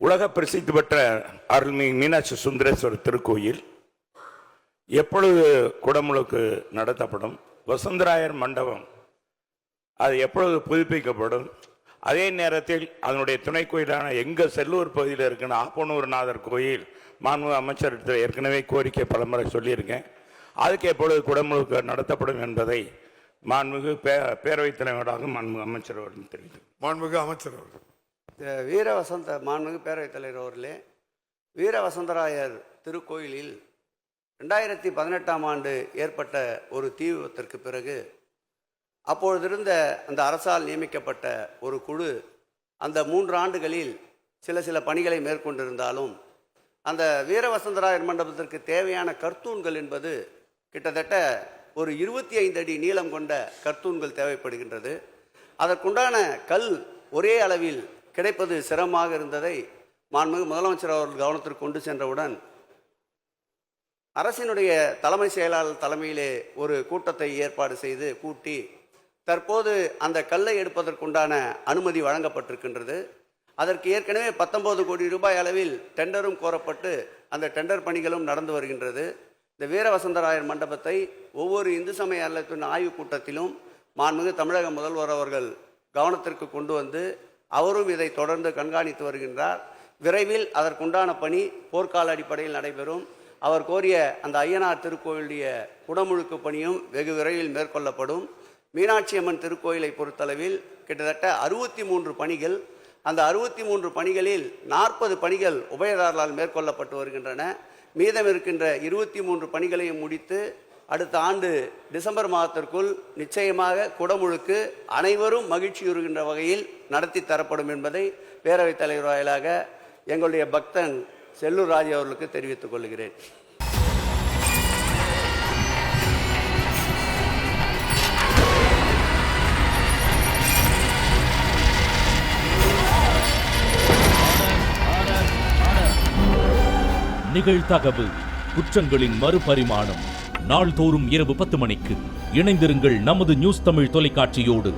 உலக பிரசித்தி பெற்ற அருள்மிகு மீனாட்சி சுந்தரேஸ்வரர் திருக்கோயில் எப்பொழுது குடமுழுக்கு நடத்தப்படும்? வசுந்தராயர் மண்டபம் அது எப்பொழுது புதுப்பிக்கப்படும்? அதே நேரத்தில் அதனுடைய துணை கோயிலான எங்கள் செல்லூர் பகுதியில் இருக்கிற ஆப்பனூர்நாதர் கோயில் மாண்புமிகு அமைச்சர் ஏற்கனவே கோரிக்கை பலமுறை சொல்லியிருக்கேன். அதுக்கு எப்பொழுது குடமுழுக்கு நடத்தப்படும் என்பதை மாண்புமிகு பேரவைத் தலைவராக மாண்புமிகு அமைச்சர் அவர்கள் தெரிவித்தார். மாண்புமிகு அமைச்சர் அவர்கள். மாண்புமிகு பேரவைத் தலைவர் அவர்களே, வீரவசந்தராயர் திருக்கோயிலில் 2018ஆம் ஆண்டு ஏற்பட்ட ஒரு தீ விபத்திற்கு பிறகு அப்பொழுதிருந்த அந்த அரசால் நியமிக்கப்பட்ட ஒரு குழு அந்த 3 ஆண்டுகளில் சில பணிகளை மேற்கொண்டிருந்தாலும் அந்த வீரவசந்தராயர் மண்டபத்திற்கு தேவையான கர்த்தூன்கள் என்பது கிட்டத்தட்ட ஒரு 25 அடி நீளம் கொண்ட கர்த்தூன்கள் தேவைப்படுகின்றது. அதற்குண்டான கல் ஒரே அளவில் கிடைப்பது சிரமமாக இருந்ததை மாண்புமிகு முதலமைச்சர் அவர்கள் கவனத்திற்கு கொண்டு சென்றவுடன் அரசினுடைய தலைமை செயலாளர் தலைமையிலே ஒரு கூட்டத்தை ஏற்பாடு செய்து கூட்டி தற்போது அந்த கல்லை எடுப்பதற்குண்டான அனுமதி வழங்கப்பட்டிருக்கின்றது. அதற்கு ஏற்கனவே 19 கோடி ரூபாய் அளவில் டெண்டரும் கோரப்பட்டு அந்த டெண்டர் பணிகளும் நடந்து வருகின்றது. இந்த வீரவசந்தராயர் மண்டபத்தை ஒவ்வொரு இந்து சமய அறநிலையத்துறை ஆய்வுக் கூட்டத்திலும் மாண்புமிகு தமிழக முதல்வர் அவர்கள் கவனத்திற்கு கொண்டு வந்து அவரும் இதை தொடர்ந்து கண்காணித்து வருகின்றார். விரைவில் அதற்குண்டான பணி போர்க்கால அடிப்படையில் நடைபெறும். அவர் கோரிய அந்த ஐயனார் திருக்கோயிலுடைய குடமுழுக்கு பணியும் வெகு விரைவில் மேற்கொள்ளப்படும். மீனாட்சி அம்மன் திருக்கோயிலை பொறுத்தளவில் கிட்டத்தட்ட 63 பணிகள், அந்த 63 பணிகளில் 40 பணிகள் உபயதாரர்களால் மேற்கொள்ளப்பட்டு வருகின்றன. மீதம் இருக்கின்ற 23 பணிகளையும் முடித்து அடுத்த ஆண்டு டிசம்பர் மாதத்திற்குள் நிச்சயமாக குடமுழுக்கு அனைவரும் மகிழ்ச்சியுறுகின்ற வகையில் நடத்தி தரப்படும் என்பதை பேரவைத் தலைவர் வாயிலாக எங்களுடைய பக்தன் செல்லூர் ராஜ் அவர்களுக்கு தெரிவித்துக் கொள்கிறேன். நிகழ்தகவு குற்றங்களின் மறுபரிமாணம் நாள்தோறும் இரவு 10 மணிக்கு இணைந்திருங்கள் நமது நியூஸ் தமிழ் தொலைக்காட்சியோடு.